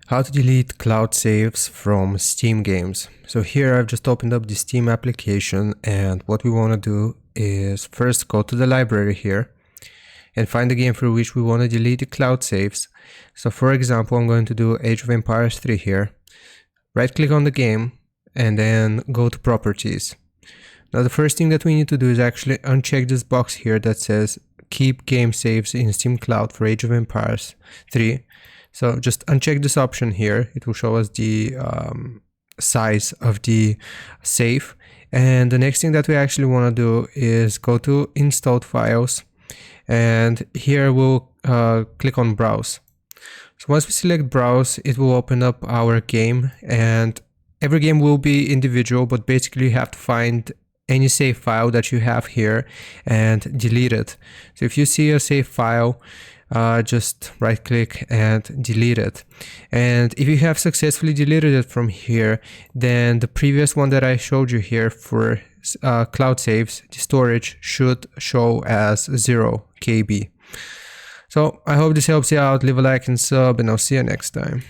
How to delete cloud saves from Steam games. So here I've just opened up the Steam application, and what we want to do is first go to the library here and find the game for which we want to delete the cloud saves. So for example, I'm going to do Age of Empires 3 here. Right click on the game and then go to properties. Now the first thing that we need to do is actually uncheck this box here that says keep game saves in Steam Cloud for Age of Empires 3. So just uncheck this option here. It will show us the size of the save. And the next thing that we actually want to do is go to installed files, and here we'll click on browse. So once we select browse, it will open up our game, and every game will be individual, but basically you have to find any save file that you have here and delete it. So if you see a save file, just right click and delete it. And if you have successfully deleted it from here, then the previous one that I showed you here for cloud saves, the storage should show as 0 KB. So I hope this helps you out. Leave a like and sub, and I'll see you next time.